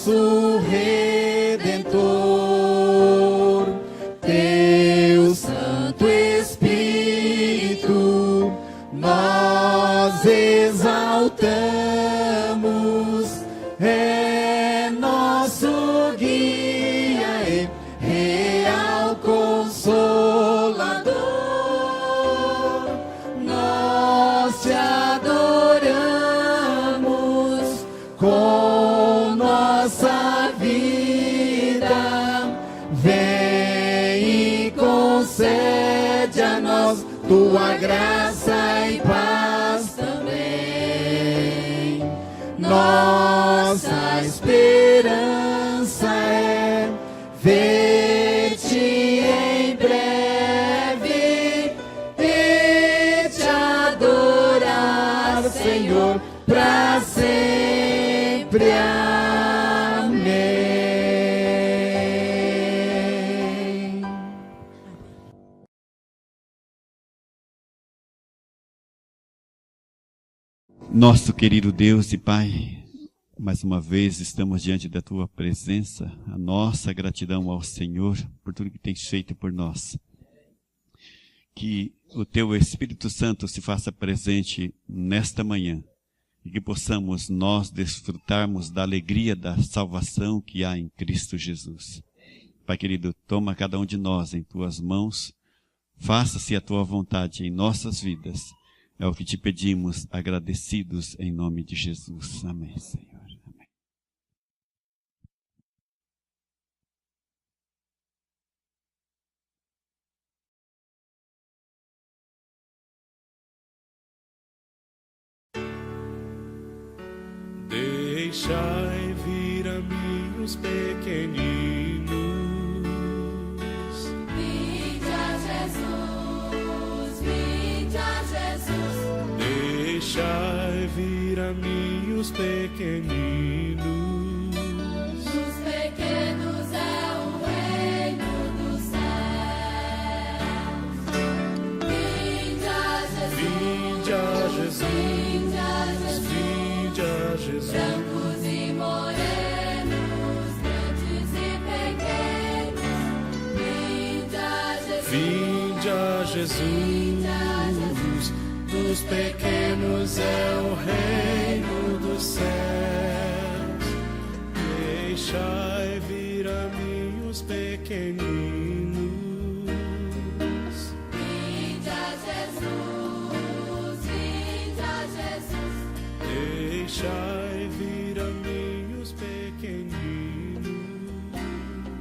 nosso Redentor. Teu Santo Espírito nós exaltamos, é nosso guia e real Consolador. Nós te adoramos com nossa vida. Vem e concede a nós tua graça e paz também. Nossa esperança é ver-te em breve e te adorar, Senhor, para sempre. Amém. Nosso querido Deus e Pai, mais uma vez estamos diante da Tua presença, a nossa gratidão ao Senhor por tudo que tens feito por nós. Que o Teu Espírito Santo se faça presente nesta manhã e que possamos nós desfrutarmos da alegria da salvação que há em Cristo Jesus. Pai querido, toma cada um de nós em Tuas mãos, faça-se a Tua vontade em nossas vidas. É o que te pedimos, agradecidos em nome de Jesus. Amém, Senhor. Amém. Deixai vir a mim os pequeninos. Vinde a Jesus, vinde a Jesus. Deixai vir a mim os pequeninos. Os pequenos é o reino dos céus. Vinde a Jesus, Vinde a Jesus, vinde a Jesus. vinde a Jesus. Brancos e morenos, grandes e pequenos. Vinde a Jesus, Vinde a Jesus, vinde a Jesus. dos pequenos é o reino dos céus. Deixai vir a mim os pequeninos. Vinde a Jesus, vinde a Jesus. Deixai vir a mim os pequeninos.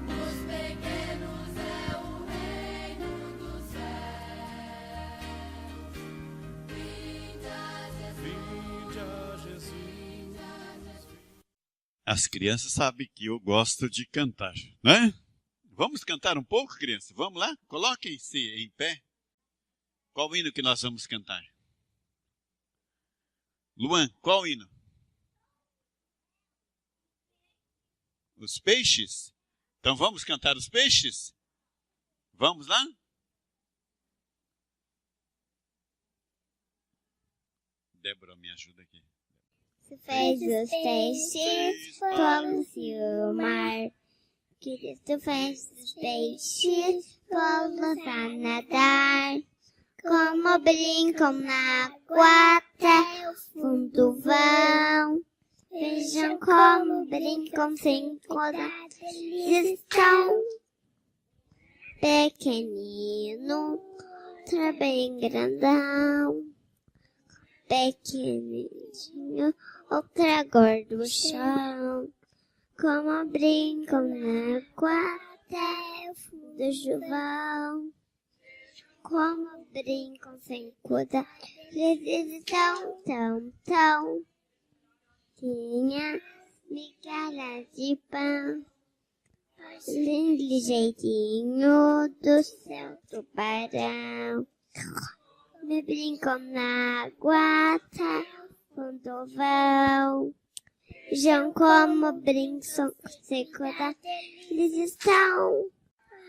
Os pequenos é o reino dos céus. Vinde a Vinde a Jesus. As crianças sabem que eu gosto de cantar, né? Vamos cantar um pouco, crianças? Vamos lá? Coloquem-se em pé. Qual hino que nós vamos cantar? Luan, qual hino? Os peixes? Então vamos cantar os peixes? Vamos lá? Débora, me ajuda aqui. Se fez os peixes, como-se o mar. Cristo fez os peixes, como a nadar. Como brincam na água até o fundo vão. Vejam como brincam sem cuidar. Eles estão pequenino, outra bem grandão. Pequenininho, outra gorduchão. Como brincam na água até o fundo do vão. Como brincam sem cuidar, eles estão tão. Tinha migalhas de pão, lindo jeitinho do seu tubarão. Me brincam na água até quando vão. Vejam como brincam sem cuidar, eles estão.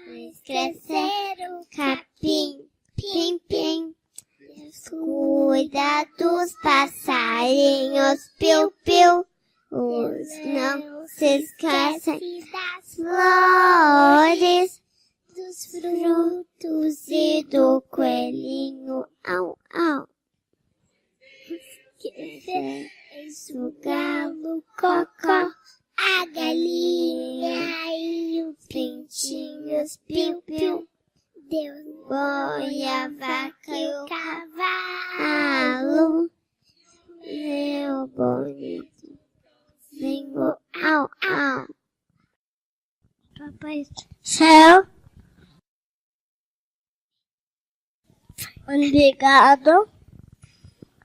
Mas cresceram capim, pim, pim. Deus cuida dos passarinhos, piu, piu. não se esquecem das flores, dos frutos e do coelhinho, au, au. Que fez o galo cocó, a galinha e os pintinhos piu-piu. Deus, boi, a vaca e o cavalo, meu bonito, Senhor, au, au. Papai Céu, obrigado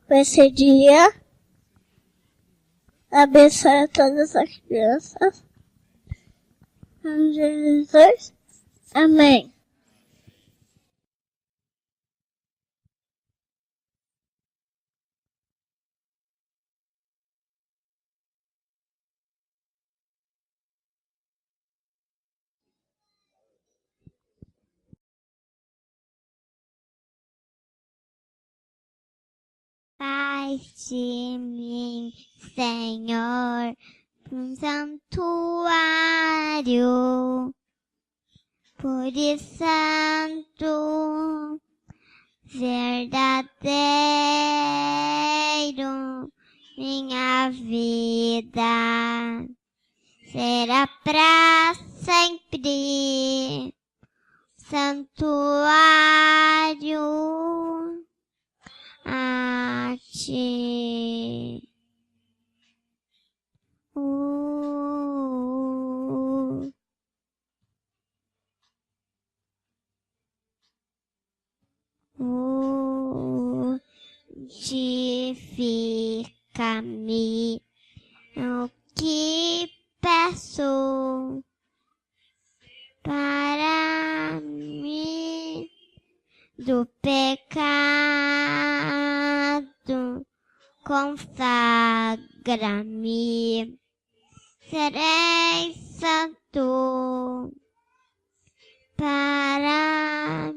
por esse dia. Abençoe todas as crianças. Em Jesus. Amém. Faz de mim, Senhor, um santuário, puro e santo, verdadeiro. Minha vida será pra sempre santuário a ti. Justifica-me o que peço para mim do pecado, consagra-me, serei santo para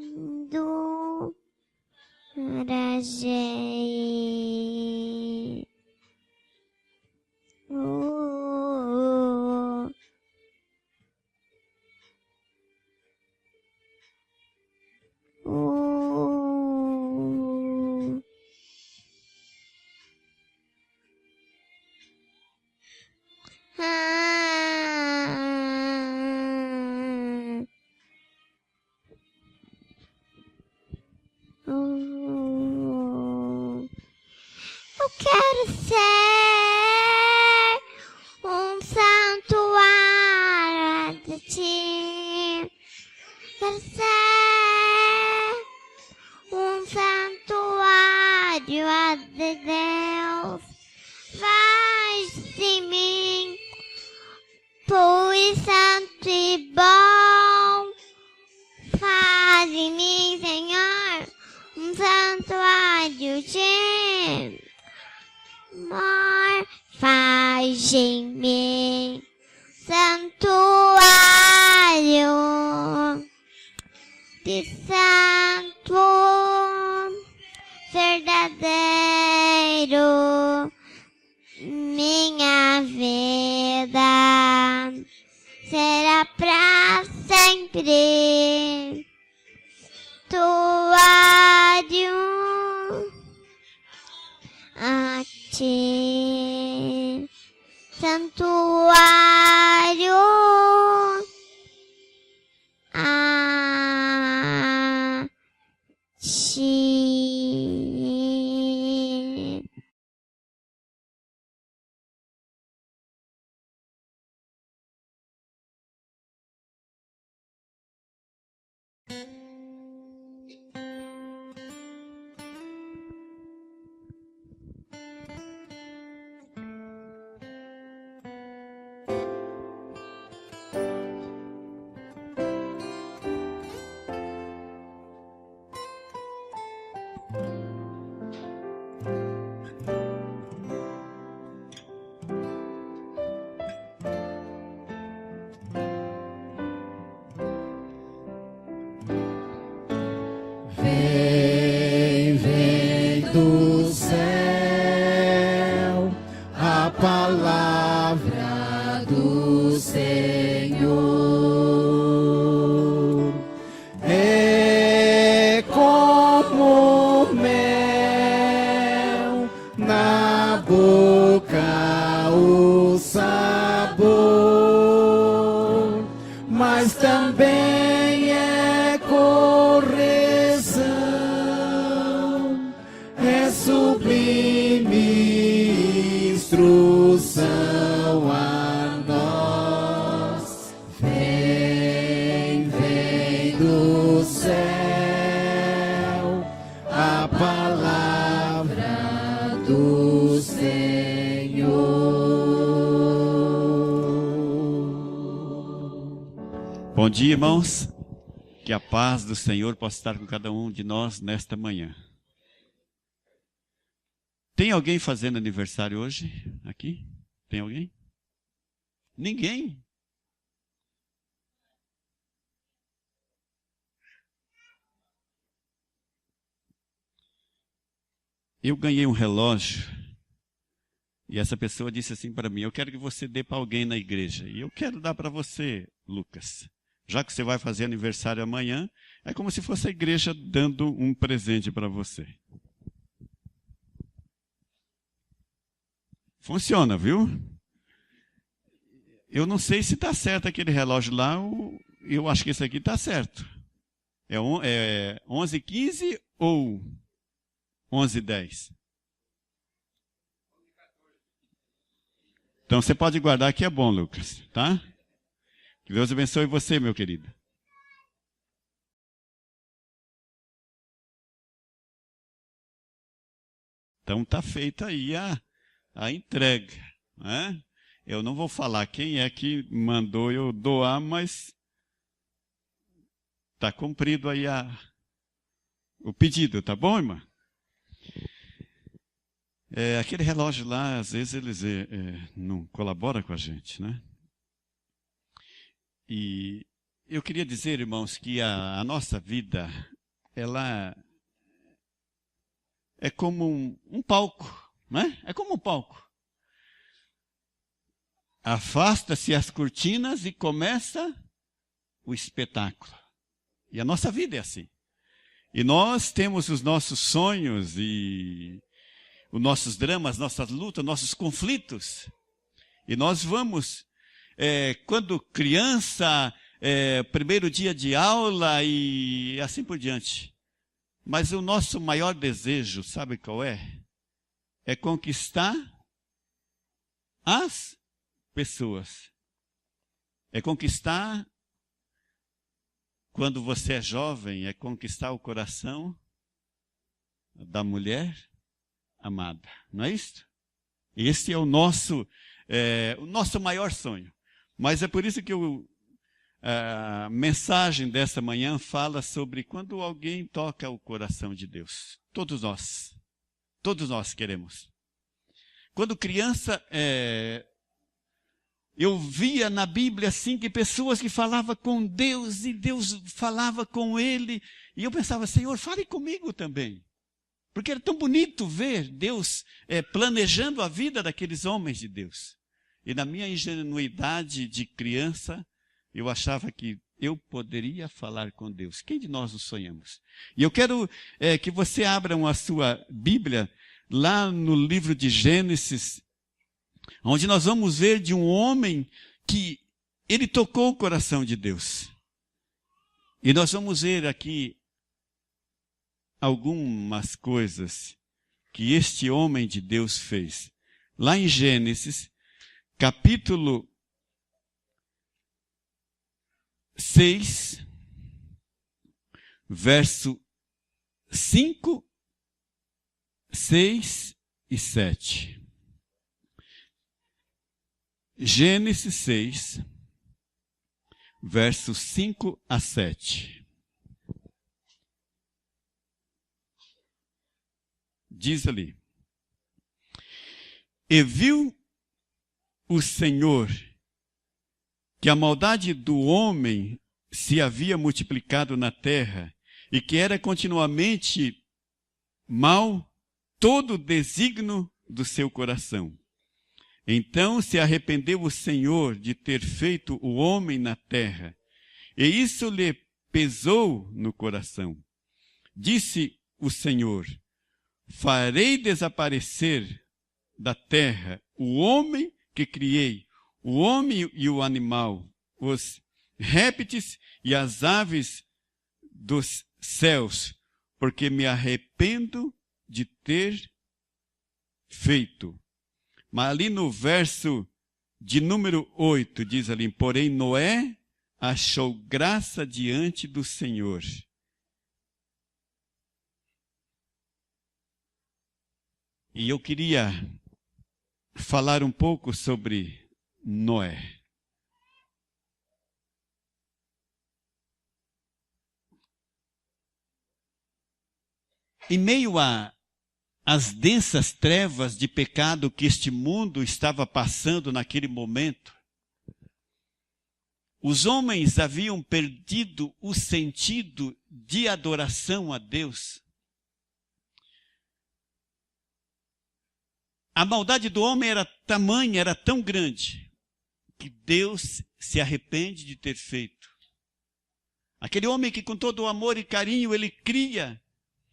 do rajei. Eu quero ser um santuário de ti. Quero ser um santuário de Deus. Faz de mim puro, santo e bom. Faz de mim, Senhor, um santuário de amor. Faz em mim santuário de santo, verdadeiro. Minha vida será pra sempre santuário a ti, santuário a ti. Vem do céu a palavra Bom dia, irmãos. Que a paz do Senhor possa estar com cada um de nós nesta manhã. Tem alguém fazendo aniversário hoje aqui? Tem alguém? Ninguém? Eu ganhei um relógio e essa pessoa disse assim para mim: eu quero que você dê para alguém na igreja. E eu quero dar para você, Lucas. Já que você vai fazer aniversário amanhã, é como se fosse a igreja dando um presente para você. Funciona, viu? Eu não sei se está certo aquele relógio lá, eu acho que esse aqui está certo. É 11h15 ou 11h10? Então você pode guardar que é bom, Lucas, tá? Que Deus abençoe você, meu querido. Então está feita aí a entrega, né? Eu não vou falar quem é que mandou eu doar, mas está cumprido aí o pedido, tá bom, irmã? Aquele relógio lá, às vezes eles não colaboram com a gente, né? E eu queria dizer, irmãos, que a nossa vida, ela é como um palco, né? É como um palco. Afasta-se as cortinas e começa o espetáculo. E a nossa vida é assim. E nós temos os nossos sonhos e os nossos dramas, nossas lutas, nossos conflitos. E nós vamos, quando criança, primeiro dia de aula e assim por diante. Mas o nosso maior desejo, sabe qual é? É conquistar as pessoas. É conquistar, quando você é jovem, é conquistar o coração da mulher amada. Não é isso? Esse é o nosso maior sonho. Mas é por isso que a mensagem dessa manhã fala sobre quando alguém toca o coração de Deus. Todos nós queremos. Quando criança, eu via na Bíblia assim que pessoas que falavam com Deus e Deus falava com ele. E eu pensava: Senhor, fale comigo também. Porque era tão bonito ver Deus planejando a vida daqueles homens de Deus. E na minha ingenuidade de criança, eu achava que eu poderia falar com Deus. Quem de nós nos sonhamos? E eu quero que você abra a sua Bíblia lá no livro de Gênesis, onde nós vamos ver de um homem que ele tocou o coração de Deus. E nós vamos ver aqui algumas coisas que este homem de Deus fez. Lá em Gênesis, capítulo 6, verso 5, 6 e 7. Gênesis 6, versos 5 a 7. Diz ali: e viu o Senhor que a maldade do homem se havia multiplicado na terra e que era continuamente mal todo o desígnio do seu coração. Então se arrependeu o Senhor de ter feito o homem na terra, e isso lhe pesou no coração. Disse o Senhor: farei desaparecer da terra o homem que criei, o homem e o animal, os répteis e as aves dos céus, porque me arrependo de ter feito. Mas ali no verso de número 8, diz ali: porém Noé achou graça diante do Senhor. E eu queria falar um pouco sobre Noé. em meio às densas trevas de pecado que este mundo estava passando naquele momento, os homens haviam perdido o sentido de adoração a Deus. A maldade do homem era tamanha, era tão grande, que Deus se arrepende de ter feito. Aquele homem que com todo o amor e carinho ele cria,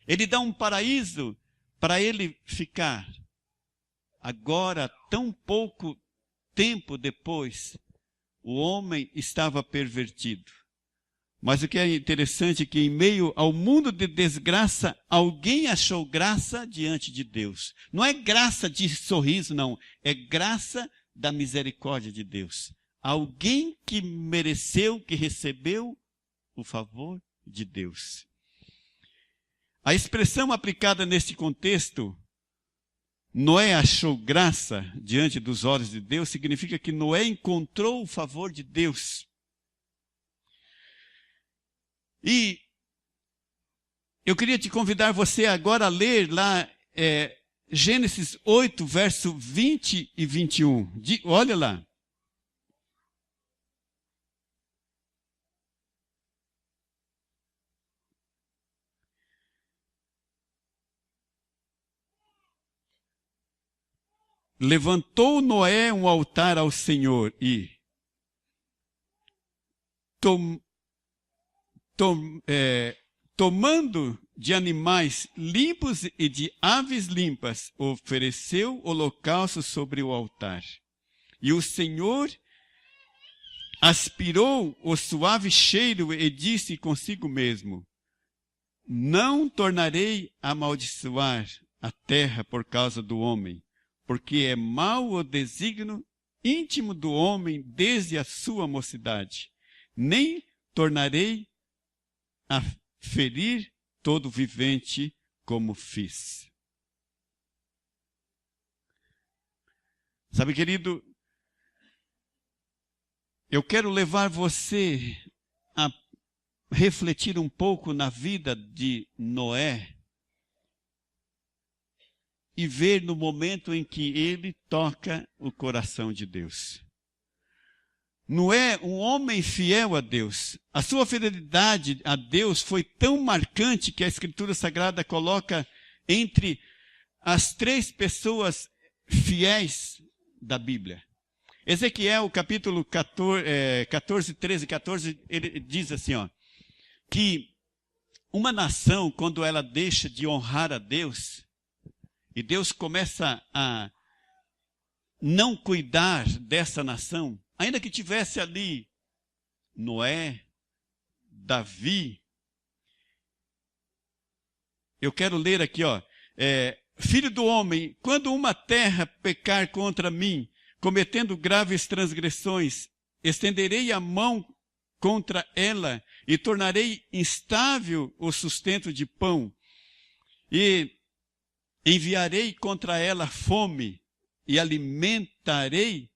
ele dá um paraíso para ele ficar. Agora, tão pouco tempo depois, o homem estava pervertido. Mas o que é interessante é que em meio ao mundo de desgraça, alguém achou graça diante de Deus. Não é graça de sorriso, não. É graça da misericórdia de Deus. Alguém que mereceu, que recebeu o favor de Deus. A expressão aplicada neste contexto, Noé achou graça diante dos olhos de Deus, significa que Noé encontrou o favor de Deus. E eu queria te convidar você agora a ler lá Gênesis 8, verso 20 e 21. Olha lá. Levantou Noé um altar ao Senhor e tomando de animais limpos e de aves limpas, ofereceu holocausto sobre o altar. E o Senhor aspirou o suave cheiro e disse consigo mesmo: não tornarei a amaldiçoar a terra por causa do homem, porque é mau o desígnio íntimo do homem desde a sua mocidade. Nem tornarei a ferir todo vivente como fiz. Sabe, querido, eu quero levar você a refletir um pouco na vida de Noé e ver no momento em que ele toca o coração de Deus. Noé, um homem fiel a Deus. A sua fidelidade a Deus foi tão marcante que a Escritura Sagrada coloca entre as 3 pessoas fiéis da Bíblia. Ezequiel, capítulo 14, 13, 14, ele diz assim, que uma nação, quando ela deixa de honrar a Deus, e Deus começa a não cuidar dessa nação, ainda que tivesse ali Noé, Davi. Eu quero ler aqui, filho do homem, quando uma terra pecar contra mim, cometendo graves transgressões, estenderei a mão contra ela e tornarei instável o sustento de pão. E enviarei contra ela fome e alimentarei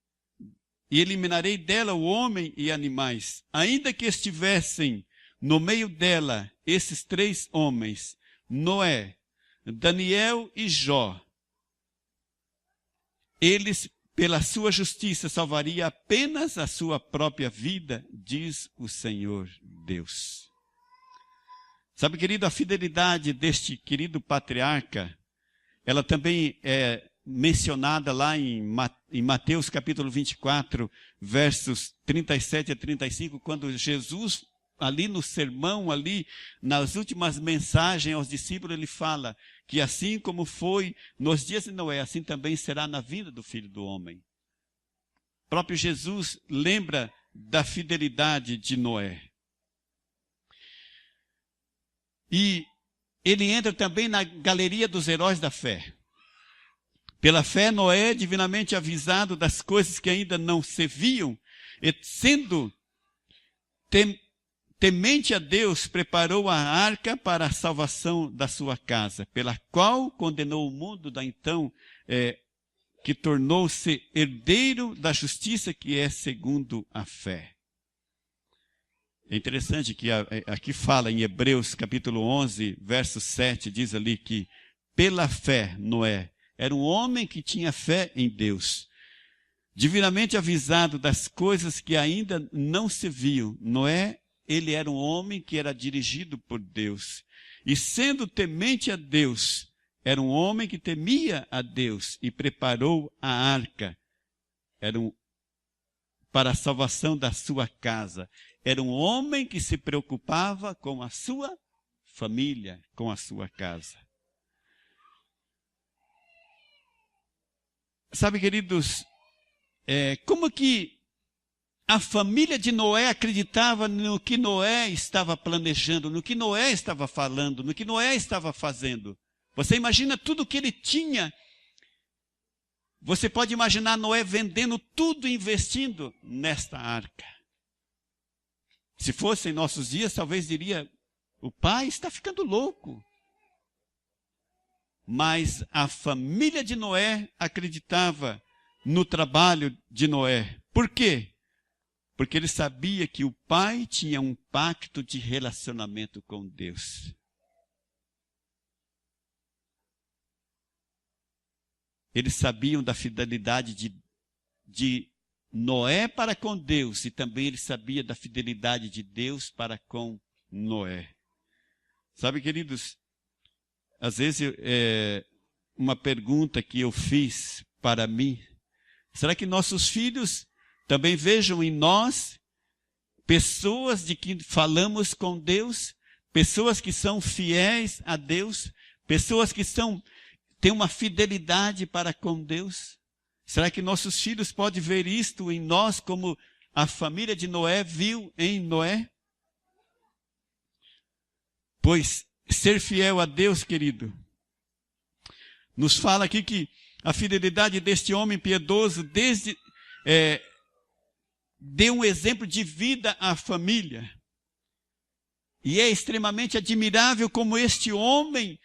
e eliminarei dela o homem e animais. Ainda que estivessem no meio dela esses 3 homens, Noé, Daniel e Jó, eles, pela sua justiça, salvaria apenas a sua própria vida, diz o Senhor Deus. Sabe, querido, a fidelidade deste querido patriarca, ela também é mencionada lá em Mateus capítulo 24, versos 37 a 35, quando Jesus, ali no sermão, ali nas últimas mensagens aos discípulos, ele fala que assim como foi nos dias de Noé, assim também será na vinda do Filho do Homem. O próprio Jesus lembra da fidelidade de Noé. E ele entra também na galeria dos heróis da fé. Pela fé, Noé, divinamente avisado das coisas que ainda não se viam, e sendo temente a Deus, preparou a arca para a salvação da sua casa, pela qual condenou o mundo que tornou-se herdeiro da justiça que é segundo a fé. É interessante que aqui fala em Hebreus capítulo 11, verso 7, diz ali que pela fé Noé era um homem que tinha fé em Deus. Divinamente avisado das coisas que ainda não se viam, Noé, ele era um homem que era dirigido por Deus. E sendo temente a Deus, era um homem que temia a Deus e preparou a arca. Para a salvação da sua casa. Era um homem que se preocupava com a sua família, com a sua casa. Sabe, queridos, como que a família de Noé acreditava no que Noé estava planejando, no que Noé estava falando, no que Noé estava fazendo? Você imagina tudo que ele tinha. Você pode imaginar Noé vendendo tudo e investindo nesta arca. Se fosse em nossos dias, talvez diria, o pai está ficando louco. Mas a família de Noé acreditava no trabalho de Noé. Por quê? Porque ele sabia que o pai tinha um pacto de relacionamento com Deus. Eles sabiam da fidelidade de Noé para com Deus, e também ele sabia da fidelidade de Deus para com Noé. Sabe, queridos, às vezes uma pergunta que eu fiz para mim, será que nossos filhos também vejam em nós pessoas de que falamos com Deus, pessoas que são fiéis a Deus, pessoas que têm uma fidelidade para com Deus? Será que nossos filhos podem ver isto em nós como a família de Noé viu em Noé? Pois ser fiel a Deus, querido, nos fala aqui que a fidelidade deste homem piedoso deu um exemplo de vida à família. E é extremamente admirável como este homem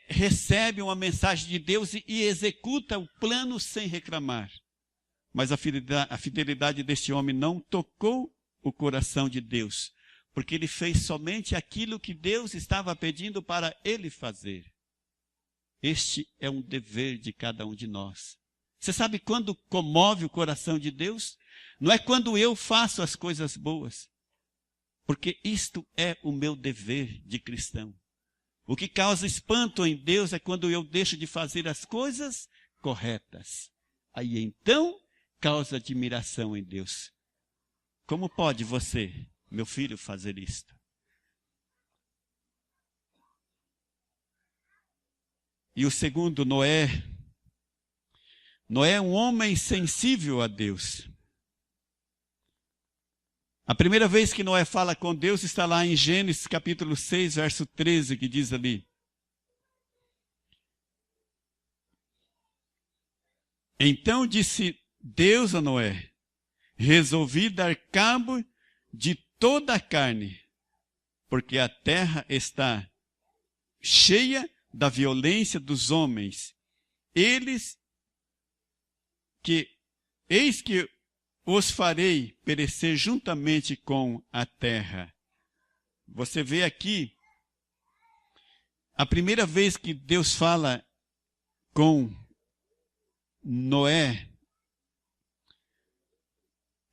recebe uma mensagem de Deus e executa o plano sem reclamar. Mas a fidelidade deste homem não tocou o coração de Deus, porque ele fez somente aquilo que Deus estava pedindo para ele fazer. Este é um dever de cada um de nós. Você sabe quando comove o coração de Deus? Não é quando eu faço as coisas boas, porque isto é o meu dever de cristão. O que causa espanto em Deus é quando eu deixo de fazer as coisas corretas. Aí então causa admiração em Deus. Como pode você, meu filho, fazer isto? E o segundo, Noé. Noé é um homem sensível a Deus. A primeira vez que Noé fala com Deus está lá em Gênesis capítulo 6, verso 13, que diz ali: Então disse Deus a Noé: resolvi dar cabo de toda a carne, porque a terra está cheia da violência dos homens. Eis que os farei perecer juntamente com a terra. Você vê aqui, a primeira vez que Deus fala com Noé.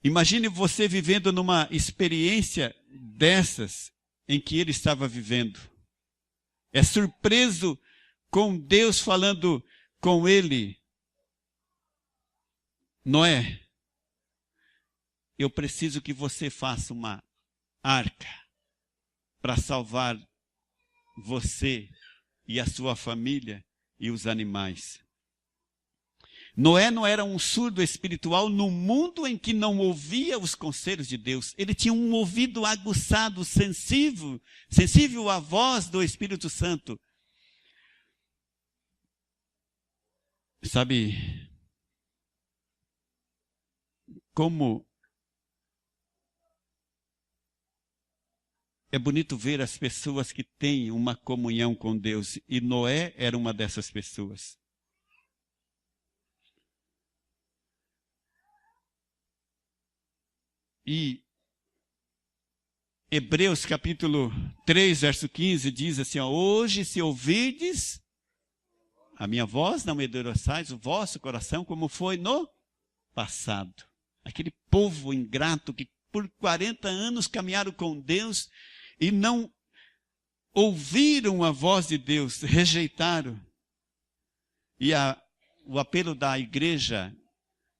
Imagine você vivendo numa experiência dessas em que ele estava vivendo. É surpreso com Deus falando com ele: Noé, eu preciso que você faça uma arca para salvar você e a sua família e os animais. Noé não era um surdo espiritual no mundo em que não ouvia os conselhos de Deus. Ele tinha um ouvido aguçado, sensível à voz do Espírito Santo. Sabe como é bonito ver as pessoas que têm uma comunhão com Deus, e Noé era uma dessas pessoas. E Hebreus capítulo 3, verso 15, diz assim, ó, hoje se ouvirdes a minha voz, não endurçais o vosso coração, como foi no passado. Aquele povo ingrato que por 40 anos caminharam com Deus e não ouviram a voz de Deus, rejeitaram. E o apelo da igreja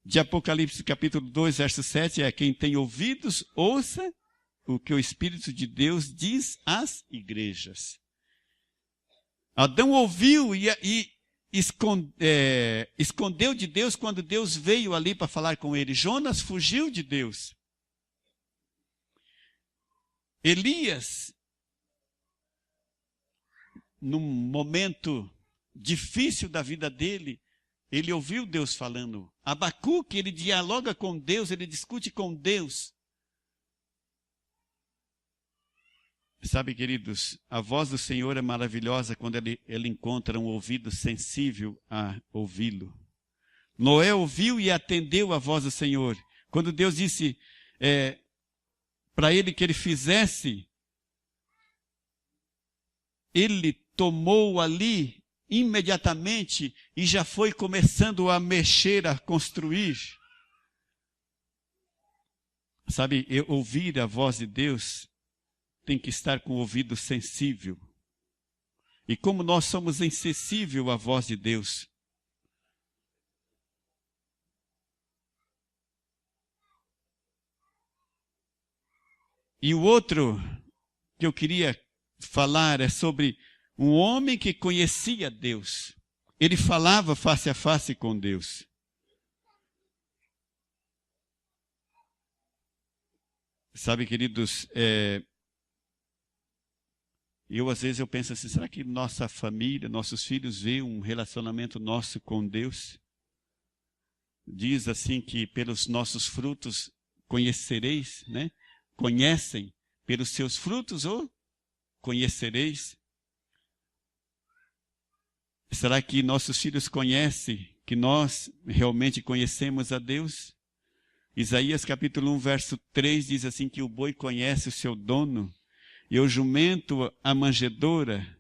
de Apocalipse capítulo 2, verso 7 é: quem tem ouvidos, ouça o que o Espírito de Deus diz às igrejas. Adão ouviu e escondeu de Deus quando Deus veio ali para falar com ele. Jonas fugiu de Deus. Elias, num momento difícil da vida dele, ele ouviu Deus falando. Abacuque, ele dialoga com Deus, ele discute com Deus. Sabe, queridos, a voz do Senhor é maravilhosa quando ele encontra um ouvido sensível a ouvi-lo. Noé ouviu e atendeu a voz do Senhor. Quando Deus disse para ele que ele fizesse, ele tomou ali imediatamente e já foi começando a mexer, a construir. Sabe, ouvir a voz de Deus tem que estar com o ouvido sensível. E como nós somos insensíveis à voz de Deus. E o outro que eu queria falar é sobre um homem que conhecia Deus. Ele falava face a face com Deus. Sabe, queridos, às vezes eu penso assim, será que nossa família, nossos filhos veem um relacionamento nosso com Deus? Diz assim que pelos nossos frutos conhecereis, né? Conhecem, pelos seus frutos ou conhecereis? Será que nossos filhos conhecem que nós realmente conhecemos a Deus? Isaías capítulo 1, verso 3 diz assim que o boi conhece o seu dono, e o jumento a manjedoura,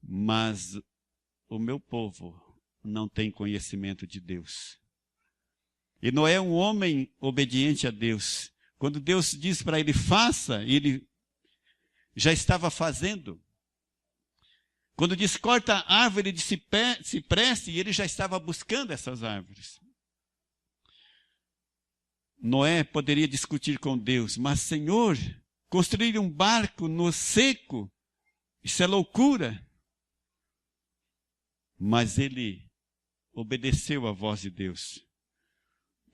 mas o meu povo não tem conhecimento de Deus. E Noé é um homem obediente a Deus. Quando Deus diz para ele, faça, ele já estava fazendo. Quando diz, corta a árvore de cipreste, ele já estava buscando essas árvores. Noé poderia discutir com Deus, mas Senhor, construir um barco no seco, isso é loucura. Mas ele obedeceu à voz de Deus.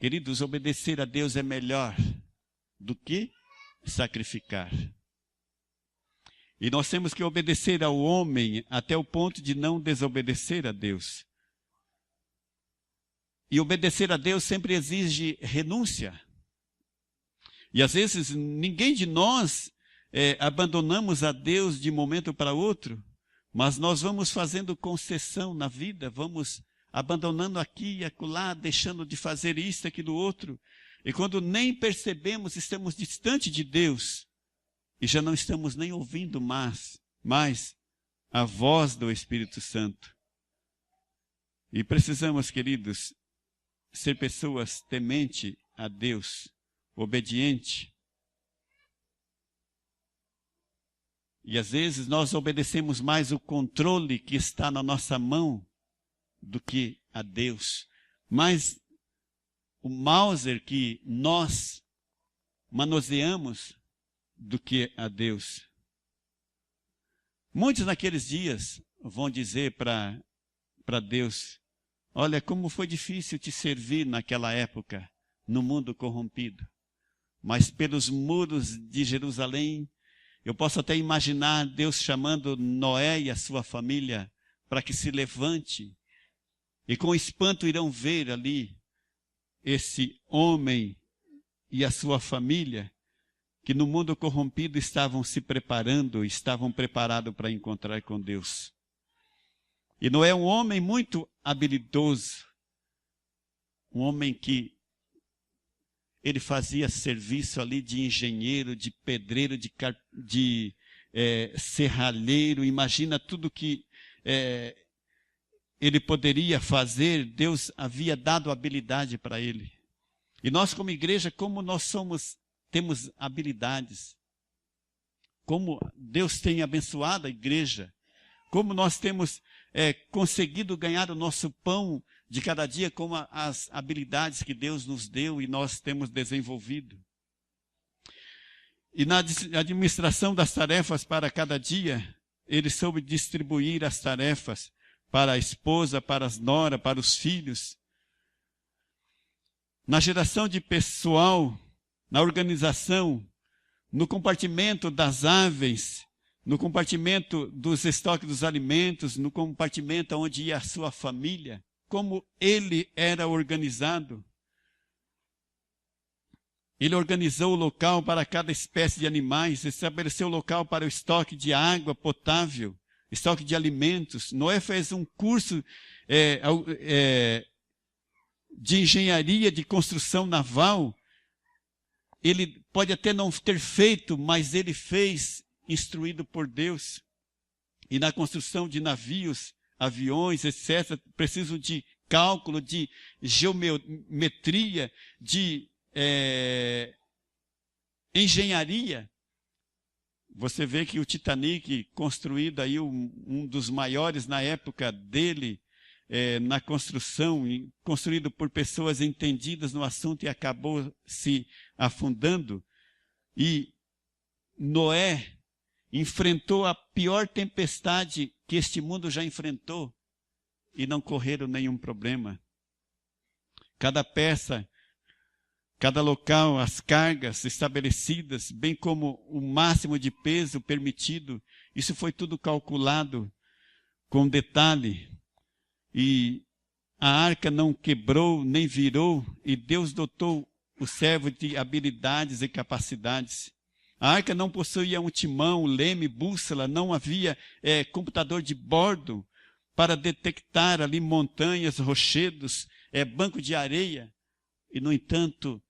Queridos, obedecer a Deus é melhor do que sacrificar. E nós temos que obedecer ao homem até o ponto de não desobedecer a Deus. E obedecer a Deus sempre exige renúncia. E às vezes ninguém de nós abandonamos a Deus de momento para outro, mas nós vamos fazendo concessão na vida, vamos abandonando aqui e acolá, deixando de fazer isso, aquilo, outro. E quando nem percebemos, estamos distante de Deus e já não estamos nem ouvindo mais a voz do Espírito Santo. E precisamos, queridos, ser pessoas tementes a Deus, obediente. E às vezes nós obedecemos mais o controle que está na nossa mão do que a Deus. Mais o Mauser que nós manuseamos do que a Deus. Muitos naqueles dias vão dizer para Deus, olha como foi difícil te servir naquela época, no mundo corrompido. Mas pelos muros de Jerusalém, eu posso até imaginar Deus chamando Noé e a sua família para que se levante. E com espanto irão ver ali esse homem e a sua família, que no mundo corrompido estavam se preparando, estavam preparados para encontrar com Deus. E Noé é um homem muito habilidoso, um homem que ele fazia serviço ali de engenheiro, de pedreiro, de serralheiro. Imagina tudo que ele poderia fazer. Deus havia dado habilidade para ele. E nós, como igreja, como nós temos habilidades, como Deus tem abençoado a igreja, como nós temos conseguido ganhar o nosso pão de cada dia com as habilidades que Deus nos deu e nós temos desenvolvido. E na administração das tarefas para cada dia, ele soube distribuir as tarefas para a esposa, para as noras, para os filhos. Na geração de pessoal, na organização, no compartimento das aves, no compartimento dos estoques dos alimentos, no compartimento onde ia a sua família, como ele era organizado. Ele organizou o local para cada espécie de animais, estabeleceu o local para o estoque de água potável, estoque de alimentos. Noé fez um curso de engenharia de construção naval. Ele pode até não ter feito, mas ele fez, instruído por Deus. E na construção de navios, aviões, etc., precisam de cálculo, de geometria, de engenharia. Você vê que o Titanic, construído aí, um dos maiores na época dele, na construção, construído por pessoas entendidas no assunto, e acabou se afundando. E Noé enfrentou a pior tempestade que este mundo já enfrentou e não correram nenhum problema. Cada peça, cada local, as cargas estabelecidas, bem como o máximo de peso permitido, isso foi tudo calculado com detalhe. E a arca não quebrou, nem virou, e Deus dotou o servo de habilidades e capacidades. A arca não possuía um timão, leme, bússola, não havia computador de bordo para detectar ali montanhas, rochedos, banco de areia. E, no entanto,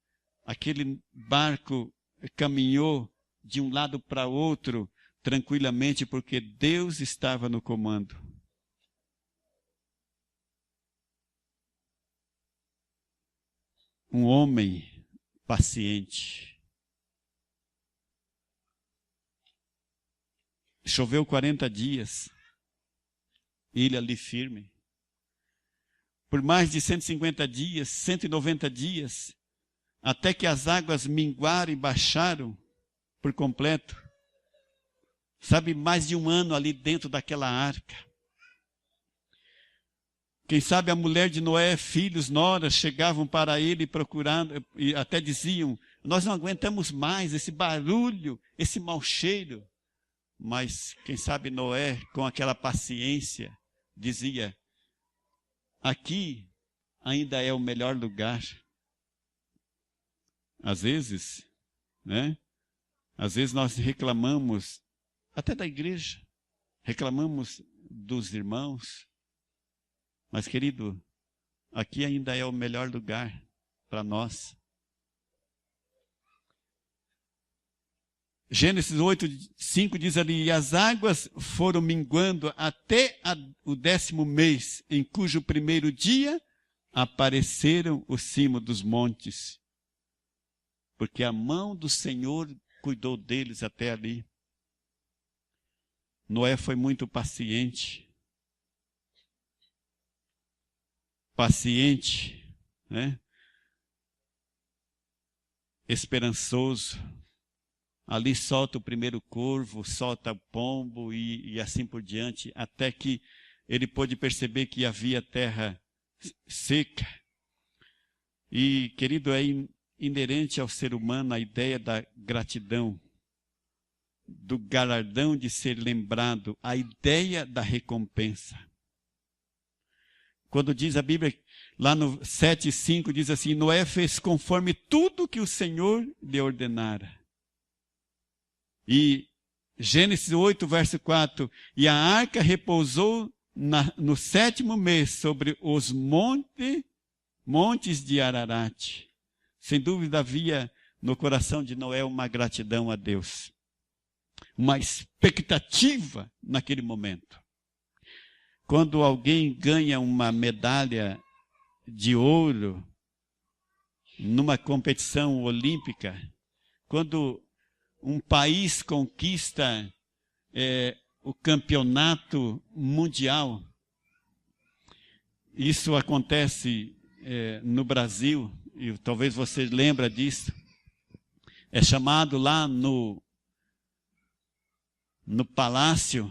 aquele barco caminhou de um lado para outro tranquilamente, porque Deus estava no comando. Um homem paciente. Choveu 40 dias, ele ali firme. Por mais de 150 dias, 190 dias, até que as águas minguaram e baixaram por completo. Sabe, mais de um ano ali dentro daquela arca. Quem sabe a mulher de Noé, filhos, noras, chegavam para ele procurando, e até diziam: nós não aguentamos mais esse barulho, esse mau cheiro. Mas, quem sabe Noé, com aquela paciência, dizia: aqui ainda é o melhor lugar. Às vezes, né? Às vezes nós reclamamos, até da igreja, reclamamos dos irmãos. Mas, querido, aqui ainda é o melhor lugar para nós. Gênesis 8:5 diz ali: e as águas foram minguando até o 10º mês, em cujo primeiro dia apareceram o cimo dos montes. Porque a mão do Senhor cuidou deles até ali. Noé foi muito paciente. Paciente, né? Esperançoso. Ali solta o primeiro corvo, solta o pombo e assim por diante, até que ele pôde perceber que havia terra seca. E, querido, é inerente ao ser humano a ideia da gratidão, do galardão de ser lembrado, a ideia da recompensa. Quando diz a Bíblia, lá no 7:5, diz assim: Noé fez conforme tudo que o Senhor lhe ordenara. E Gênesis 8, verso 4, e a arca repousou no 7º mês sobre os montes de Ararat, Sem dúvida havia no coração de Noé uma gratidão a Deus, uma expectativa naquele momento. Quando alguém ganha uma medalha de ouro numa competição olímpica, quando um país conquista o campeonato mundial, isso acontece no Brasil, e talvez você lembre disso, é chamado lá no palácio,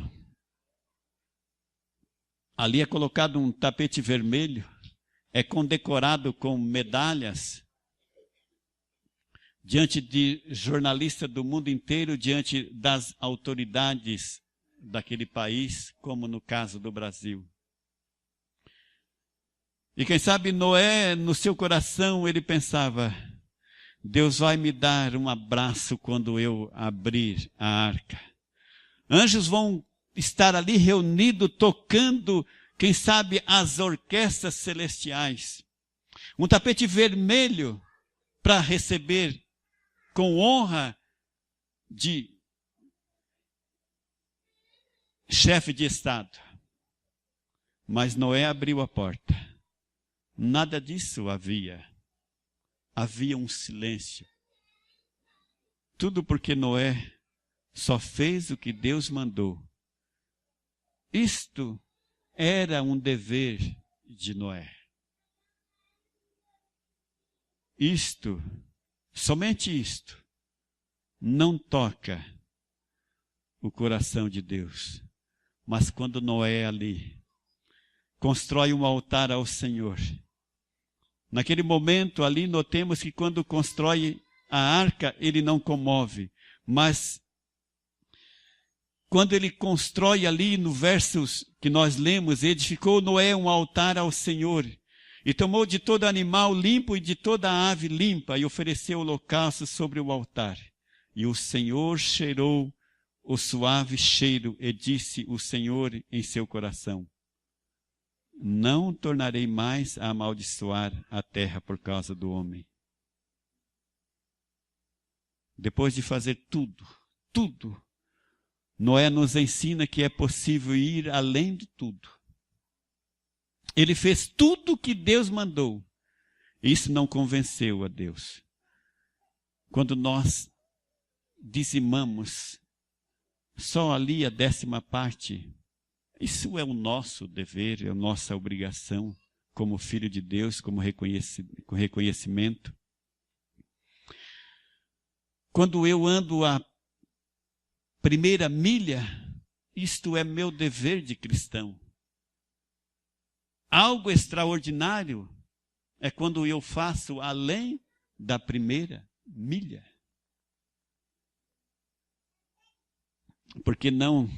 ali é colocado um tapete vermelho, é condecorado com medalhas, diante de jornalistas do mundo inteiro, diante das autoridades daquele país, como no caso do Brasil. E quem sabe Noé, no seu coração, ele pensava, Deus vai me dar um abraço quando eu abrir a arca. Anjos vão estar ali reunidos, tocando, quem sabe, as orquestras celestiais. Um tapete vermelho para receber com honra de chefe de Estado. Mas Noé abriu a porta. Nada disso havia. Havia um silêncio. Tudo porque Noé só fez o que Deus mandou. Isto era um dever de Noé. Isto, somente isto, não toca o coração de Deus. Mas quando Noé ali constrói um altar ao Senhor, naquele momento ali notemos que quando constrói a arca, ele não comove, mas quando ele constrói ali no versos que nós lemos, edificou Noé um altar ao Senhor, e tomou de todo animal limpo e de toda ave limpa, e ofereceu holocausto sobre o altar. E o Senhor cheirou o suave cheiro, e disse o Senhor em seu coração, não tornarei mais a amaldiçoar a terra por causa do homem. Depois de fazer tudo, Noé nos ensina que é possível ir além de tudo. Ele fez tudo o que Deus mandou. Isso não convenceu a Deus. Quando nós dizimamos só ali a 10ª parte, isso é o nosso dever, é a nossa obrigação como filho de Deus, como reconhecimento. Quando eu ando a primeira milha, isto é meu dever de cristão. Algo extraordinário é quando eu faço além da primeira milha. Porque não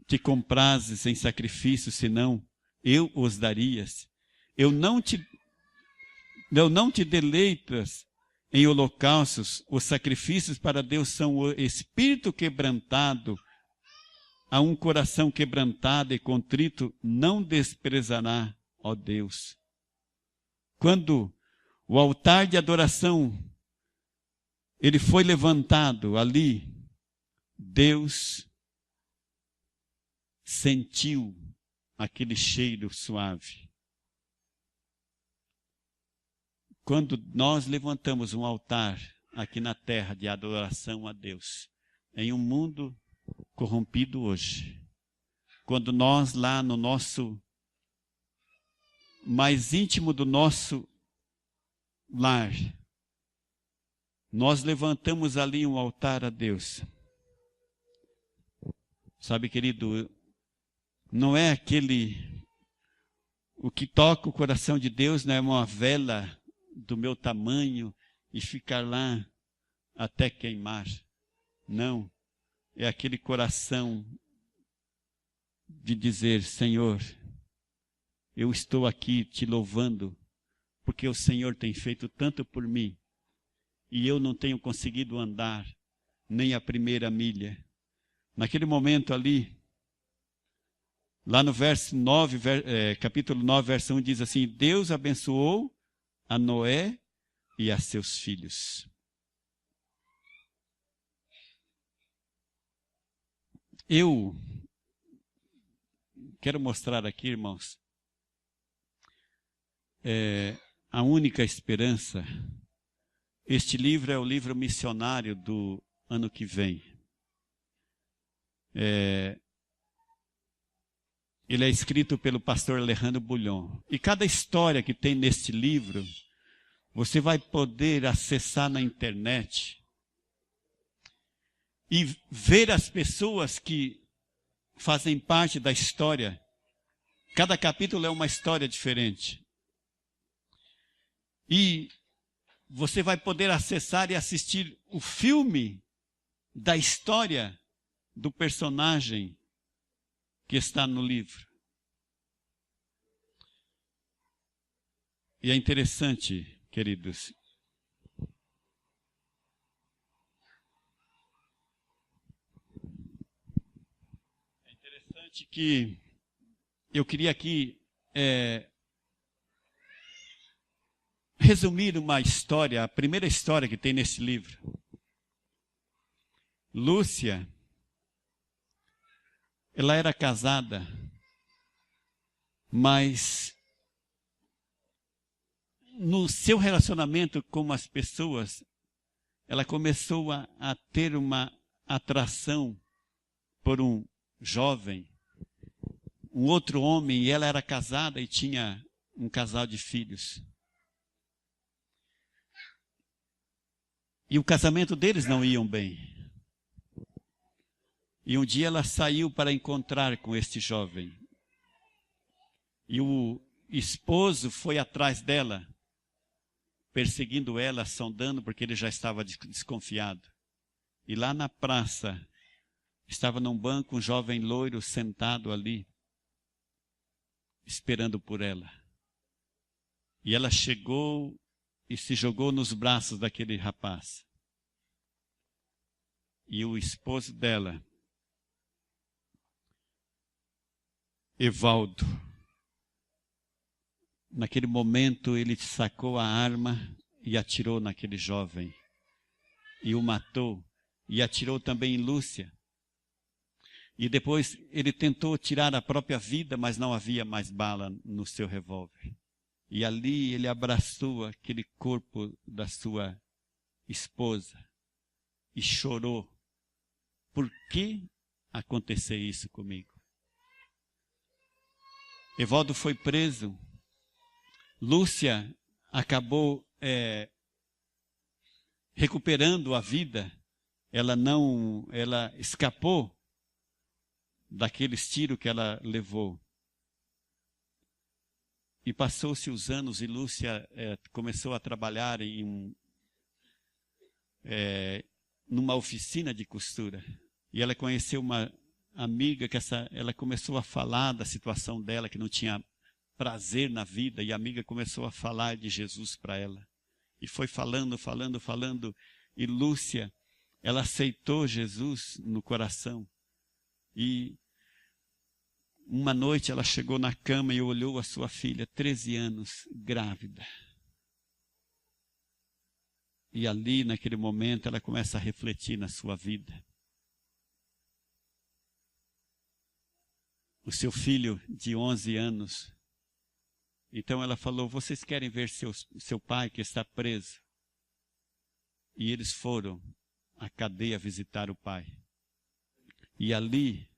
te comprazes em sacrifício, senão eu os darias. Eu não te deleitas em holocaustos. Os sacrifícios para Deus são o espírito quebrantado. A um coração quebrantado e contrito não desprezará, ó Deus. Quando o altar de adoração ele foi levantado ali, Deus sentiu aquele cheiro suave. Quando nós levantamos um altar aqui na terra de adoração a Deus, em um mundo corrompido hoje, quando nós lá no nosso mais íntimo do nosso lar, nós levantamos ali um altar a Deus. Sabe, querido, não é o que toca o coração de Deus, não é uma vela do meu tamanho e ficar lá até queimar. Não, é aquele coração de dizer, Senhor, eu estou aqui te louvando, porque o Senhor tem feito tanto por mim, e eu não tenho conseguido andar nem a primeira milha. Naquele momento ali, lá no verso 9, capítulo 9, verso 1, diz assim, Deus abençoou a Noé e a seus filhos. Eu quero mostrar aqui, irmãos, a única esperança. Este livro é o livro missionário do ano que vem. Ele é escrito pelo pastor Alejandro Bulhon. E cada história que tem neste livro, você vai poder acessar na internet e ver as pessoas que fazem parte da história. Cada capítulo é uma história diferente. E você vai poder acessar e assistir o filme da história do personagem que está no livro. E é interessante, queridos, que eu queria aqui resumir uma história, a primeira história que tem nesse livro. Lúcia, ela era casada, mas no seu relacionamento com as pessoas, ela começou a ter uma atração por um jovem, um outro homem, e ela era casada e tinha um casal de filhos. E o casamento deles não ia bem. E um dia ela saiu para encontrar com este jovem. E o esposo foi atrás dela, perseguindo ela, sondando, porque ele já estava desconfiado. E lá na praça, estava num banco um jovem loiro sentado ali, esperando por ela. E ela chegou e se jogou nos braços daquele rapaz. E o esposo dela, Evaldo, naquele momento ele sacou a arma e atirou naquele jovem. E o matou. E atirou também em Lúcia. E depois ele tentou tirar a própria vida, mas não havia mais bala no seu revólver. E ali ele abraçou aquele corpo da sua esposa e chorou. Por que aconteceu isso comigo? Evaldo foi preso. Lúcia acabou recuperando a vida. Ela escapou daqueles tiros que ela levou. E passou-se os anos e Lúcia começou a trabalhar numa oficina de costura. E ela conheceu uma amiga que ela começou a falar da situação dela, que não tinha prazer na vida, e a amiga começou a falar de Jesus para ela. E foi falando, e Lúcia, ela aceitou Jesus no coração. E uma noite ela chegou na cama e olhou a sua filha, 13 anos, grávida. E ali, naquele momento, ela começa a refletir na sua vida. O seu filho de 11 anos. Então ela falou, vocês querem ver seu pai que está preso? E eles foram à cadeia visitar o pai. E ali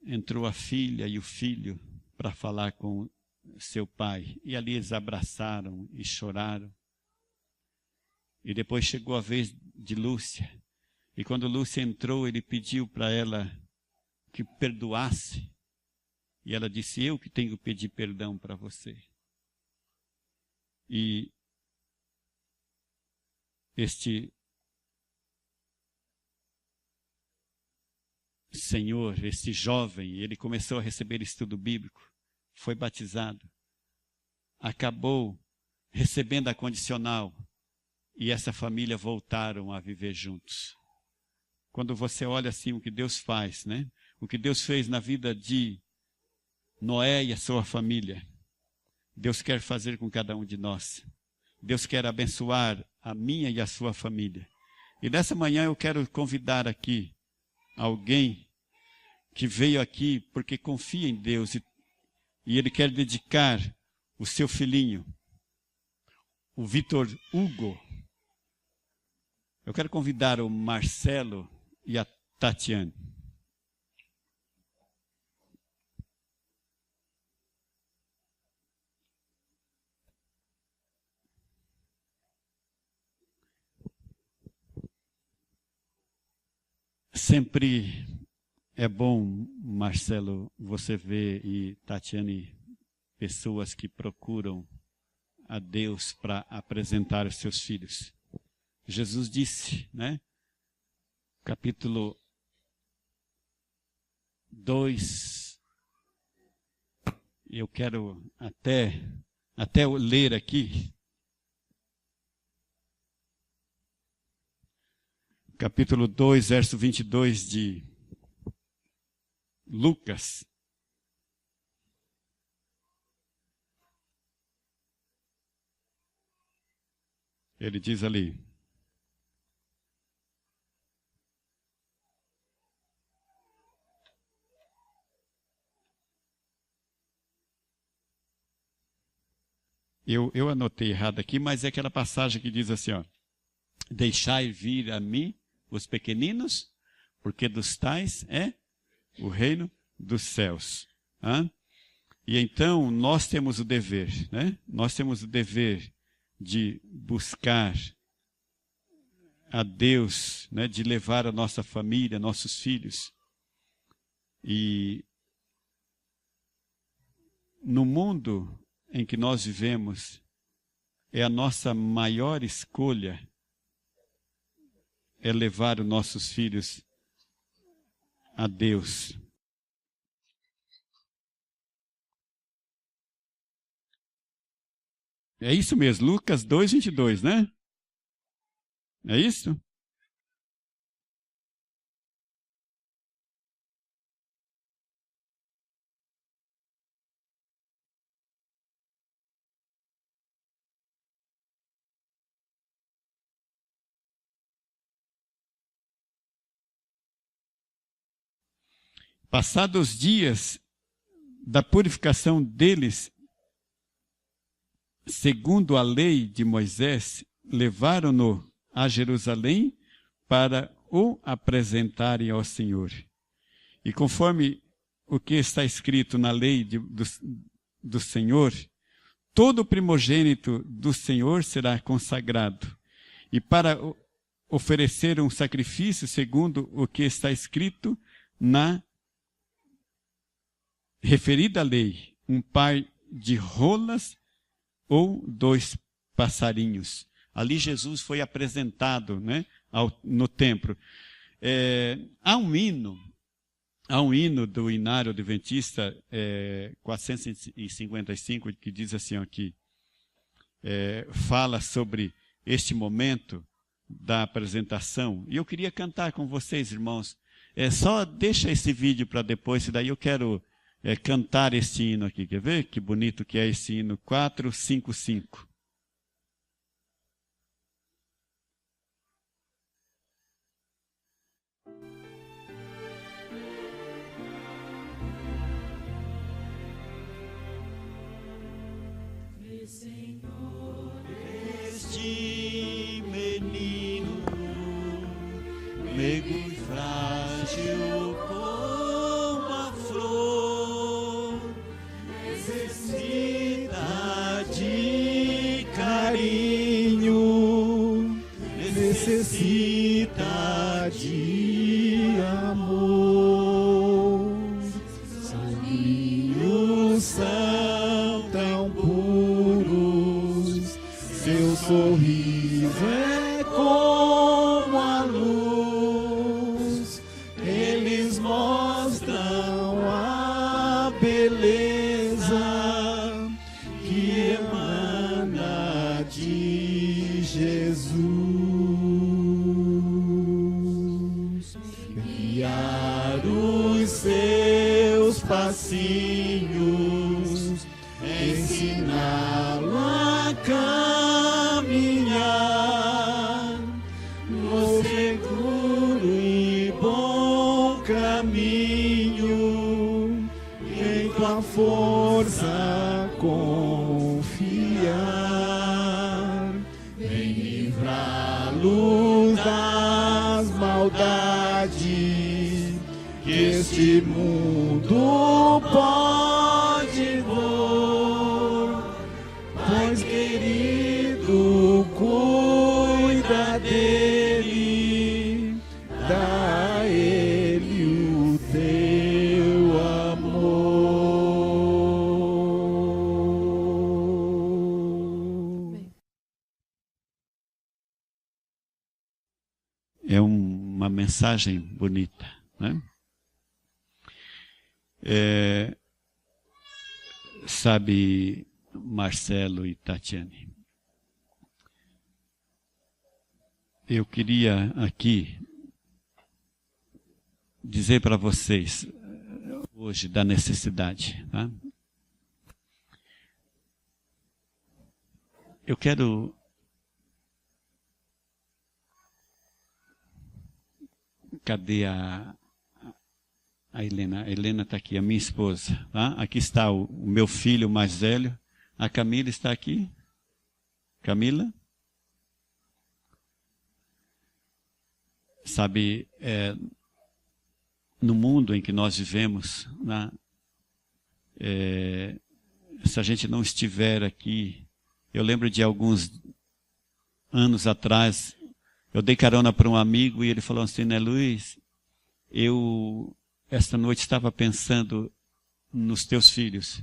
entrou a filha e o filho para falar com seu pai. E ali eles abraçaram e choraram. E depois chegou a vez de Lúcia. E quando Lúcia entrou, ele pediu para ela que perdoasse. E ela disse, eu que tenho que pedir perdão para você. E este senhor, este jovem, ele começou a receber estudo bíblico, foi batizado, acabou recebendo a condicional e essa família voltaram a viver juntos. Quando você olha assim o que Deus faz, né? O que Deus fez na vida de Noé e a sua família, Deus quer fazer com cada um de nós. Deus quer abençoar a minha e a sua família. E nessa manhã eu quero convidar aqui alguém que veio aqui porque confia em Deus e ele quer dedicar o seu filhinho, o Vitor Hugo. Eu quero convidar o Marcelo e a Tatiane. Sempre é bom, Marcelo, você ver e Tatiane, pessoas que procuram a Deus para apresentar os seus filhos. Jesus disse, né? Capítulo 2, eu quero até ler aqui. Capítulo 2, verso 22 de Lucas. Ele diz ali: eu anotei errado aqui, mas é aquela passagem que diz assim, ó: deixai vir a mim os pequeninos, porque dos tais é o reino dos céus. E então nós temos o dever, né? Nós temos o dever de buscar a Deus, né? De levar a nossa família, nossos filhos. E no mundo em que nós vivemos, é a nossa maior escolha é levar os nossos filhos a Deus. É isso mesmo, Lucas 2, 22, né? É isso? Passados os dias da purificação deles, segundo a lei de Moisés, levaram-no a Jerusalém para o apresentarem ao Senhor. E conforme o que está escrito na lei do Senhor, todo primogênito do Senhor será consagrado. E para oferecer um sacrifício, segundo o que está escrito na referida lei, um par de rolas ou 2 passarinhos. Ali Jesus foi apresentado, né, no templo. Há um hino do Inário Adventista 455 que diz assim aqui, fala sobre este momento da apresentação. E eu queria cantar com vocês, irmãos. Só deixa esse vídeo para depois, e daí eu quero cantar esse hino aqui. Quer ver que bonito que é esse hino? 455. Este menino, meigo e frágil como a flor, necessita de carinho, necessita de amor. Sanguíneos são tão puros, seu sorriso é como a luz, eles mostram a beleza que emana de Jesus. Guiar os seus passinhos, ensiná-lo a caminhar, força confiar. Vem livrá-los das maldades que este mundo pode pôr. Pois, querido, cuida dele, dá a ele o teu amor. É uma mensagem bonita, né? Sabe, Marcelo e Tatiane, eu queria aqui dizer para vocês hoje da necessidade, tá? Eu quero cadê a Helena? A Helena está aqui, a minha esposa. Tá? Aqui está o meu filho mais velho. A Camila está aqui. Camila? Sabe, no mundo em que nós vivemos, né, se a gente não estiver aqui, eu lembro de alguns anos atrás, eu dei carona para um amigo e ele falou assim, né, Luiz, eu esta noite estava pensando nos teus filhos,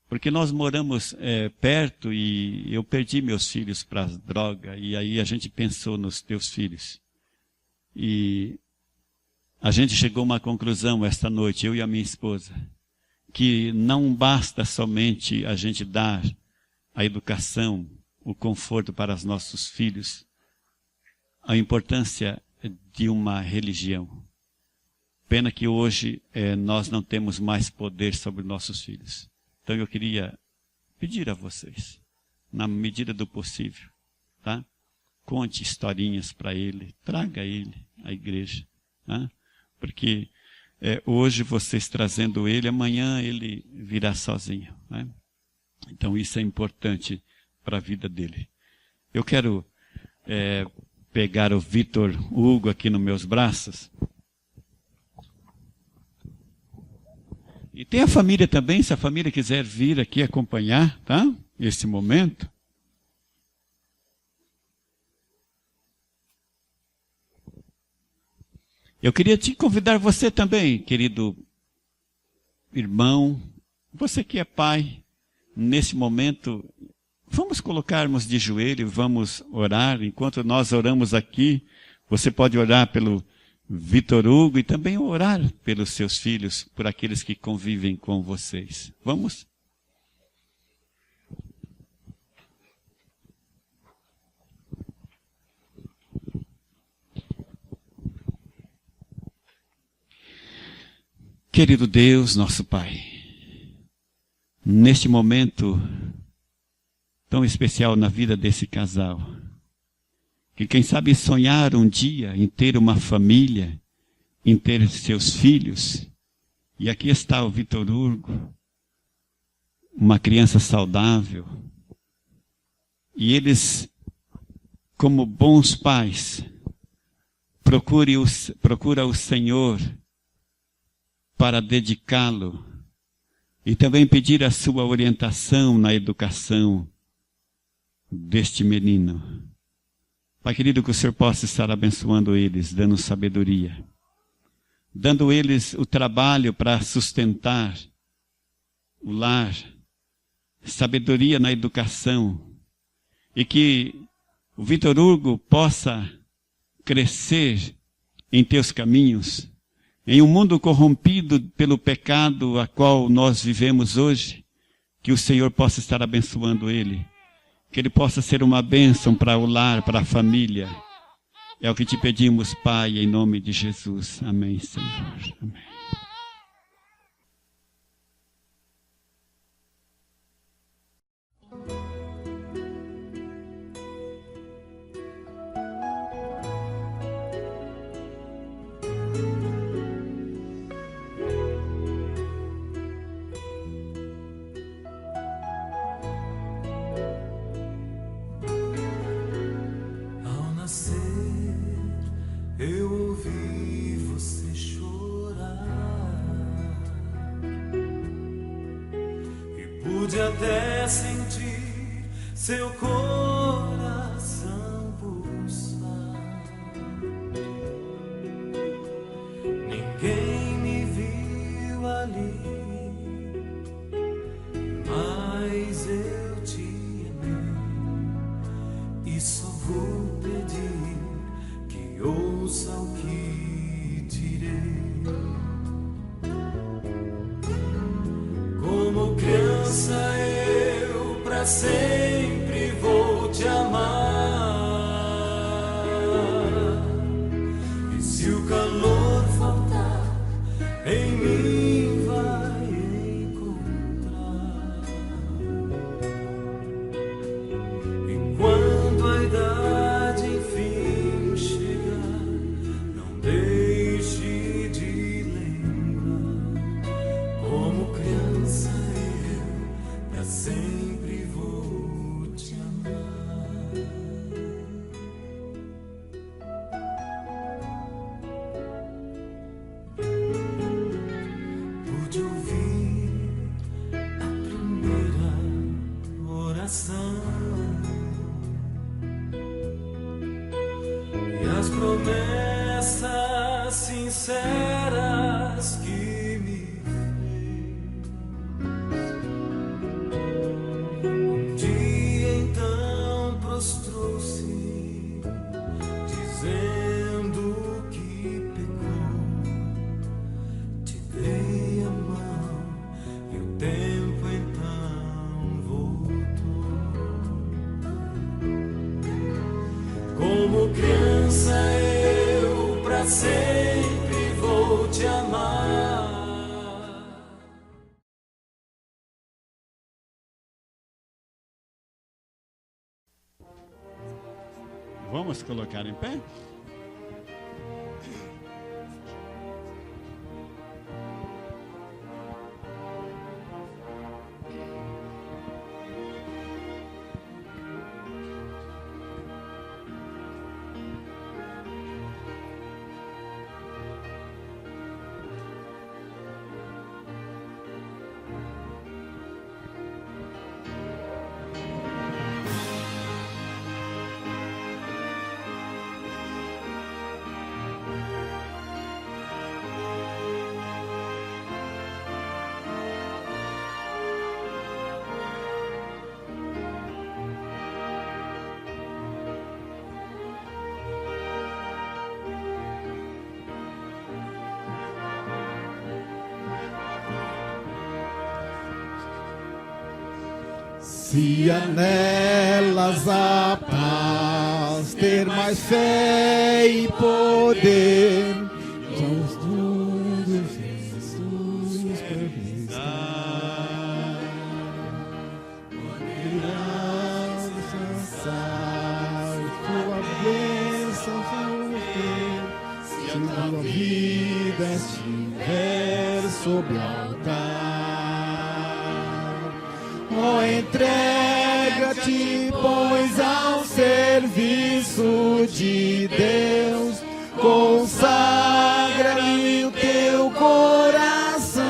porque nós moramos perto e eu perdi meus filhos para as drogas, e aí a gente pensou nos teus filhos. E a gente chegou a uma conclusão esta noite, eu e a minha esposa, que não basta somente a gente dar a educação, o conforto para os nossos filhos, a importância de uma religião. Pena que hoje nós não temos mais poder sobre nossos filhos. Então eu queria pedir a vocês, na medida do possível, tá? Conte historinhas para ele, traga ele à igreja, tá? Porque hoje vocês trazendo ele, amanhã ele virá sozinho, né? Então isso é importante para a vida dele. Eu quero pegar o Vitor Hugo aqui nos meus braços. E tem a família também, se a família quiser vir aqui acompanhar, tá? Esse momento. Eu queria te convidar você também, querido irmão, você que é pai, nesse momento, vamos colocarmos de joelho, vamos orar. Enquanto nós oramos aqui, você pode orar pelo Vitor Hugo e também orar pelos seus filhos, por aqueles que convivem com vocês. Vamos? Querido Deus, nosso Pai, neste momento tão especial na vida desse casal, que quem sabe sonhar um dia em ter uma família, em ter seus filhos, e aqui está o Vitor Hugo, uma criança saudável, e eles, como bons pais, procura o Senhor para dedicá-lo e também pedir a sua orientação na educação deste menino. Pai querido, que o Senhor possa estar abençoando eles, dando sabedoria, dando eles o trabalho para sustentar o lar, sabedoria na educação, e que o Vitor Hugo possa crescer em teus caminhos, em um mundo corrompido pelo pecado a qual nós vivemos hoje, que o Senhor possa estar abençoando ele, que ele possa ser uma bênção para o lar, para a família. É o que te pedimos, Pai, em nome de Jesus. Amém, Senhor. Amém. Pude até sentir seu coração pulsar. Ninguém me viu ali, mas eu te amei e só vou pedir que ouça o que direi. Como criança eu pra sempre vou te amar. E se o calor faltar, em mim vai encontrar. E quando a idade enfim chegar, não deixe de lembrar. Como criança eu pra sempre vou te amar. Pude ouvir a primeira oração e as promessas sinceras que me dia então prostrou-se, dizendo que pecou. Te dei a mão e o tempo então voltou. Como criança eu pra sempre vou te amar. Vamos colocar em pé? Se anelas a paz, ter mais fé e poder, Jesus está. Poderás alcançar tua bênção, se a tua vida estiver sob altar. Oh, entrega-te, pois, ao serviço de Deus, consagra-lhe o teu coração.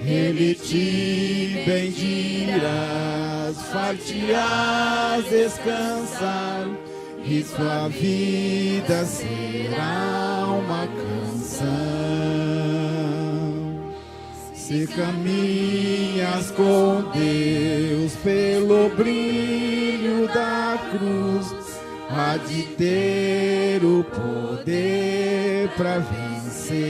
Ele te bendirás, far-te-ás descansar, e tua vida será uma canção. Se caminhas com Deus pelo brilho da cruz, há de ter o poder para vencer.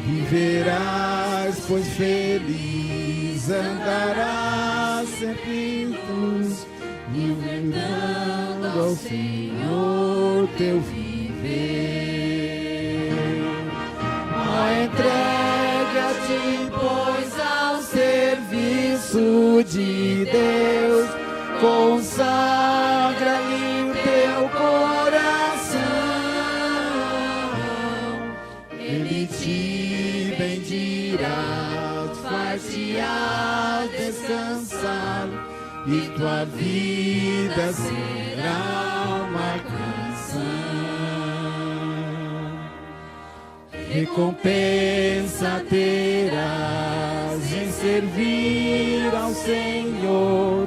Viverás, pois feliz andarás sempre em luz, e ofertando ao Senhor teu viver. Entrega-te, pois, ao serviço de Deus, consagra-lhe o teu coração. Ele te bendirá, far-te-ás descansar, e tua vida será uma canção. recompensa terás em servir ao Senhor,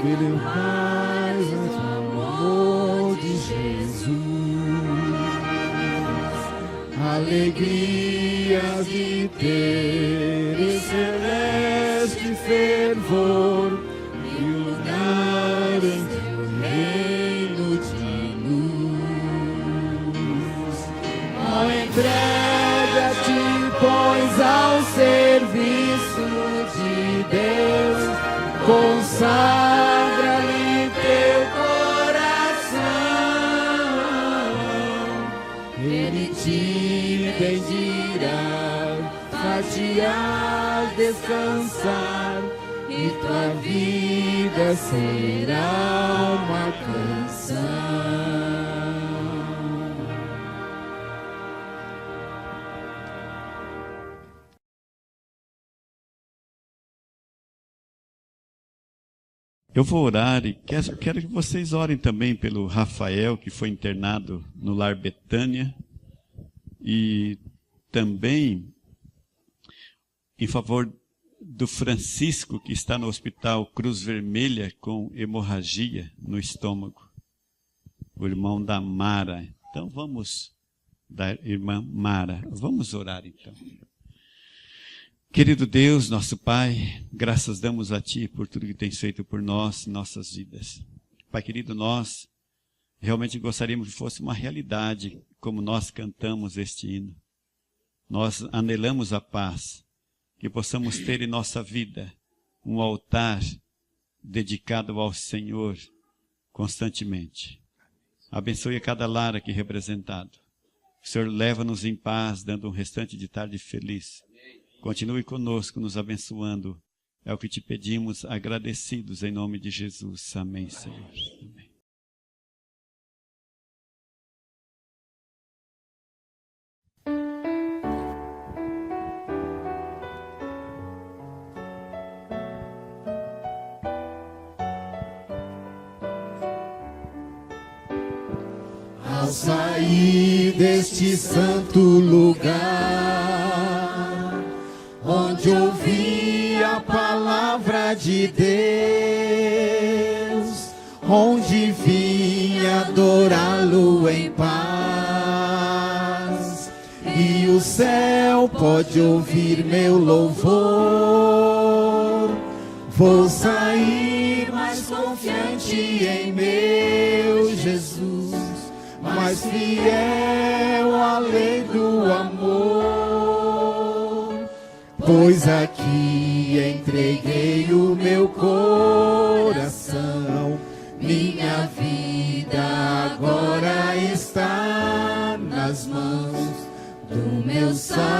pelo mais o amor de Jesus. Alegrias de ter esse celeste fervor e o lugar em teu reino de luz. Ó, entrega-te, pois, ao serviço de Deus, consagra-lhe teu coração. Ele te bendirá, far-te-ás descansar, e tua vida será uma canção. Eu vou orar e quero que vocês orem também pelo Rafael, que foi internado no Lar Betânia, e também em favor do Francisco, que está no Hospital Cruz Vermelha com hemorragia no estômago. O irmão da Mara. Então vamos, da irmã Mara. Vamos orar então. Querido Deus, nosso Pai, graças damos a Ti por tudo que tens feito por nós, nossas vidas. Pai querido, nós realmente gostaríamos que fosse uma realidade, como nós cantamos este hino. Nós anelamos a paz, que possamos ter em nossa vida um altar dedicado ao Senhor constantemente. Abençoe a cada lar aqui representado. O Senhor leva-nos em paz, dando um restante de tarde feliz. Continue conosco, nos abençoando. É o que te pedimos, agradecidos em nome de Jesus. Amém, Senhor. Amém. Ao sair deste santo lugar, onde ouvi a palavra de Deus, onde vim adorá-lo em paz, e o céu pode ouvir meu louvor. Vou sair mais confiante em meu Jesus, mais fiel à lei do amor, pois aqui entreguei o meu coração. Minha vida agora está nas mãos do meu Salvador.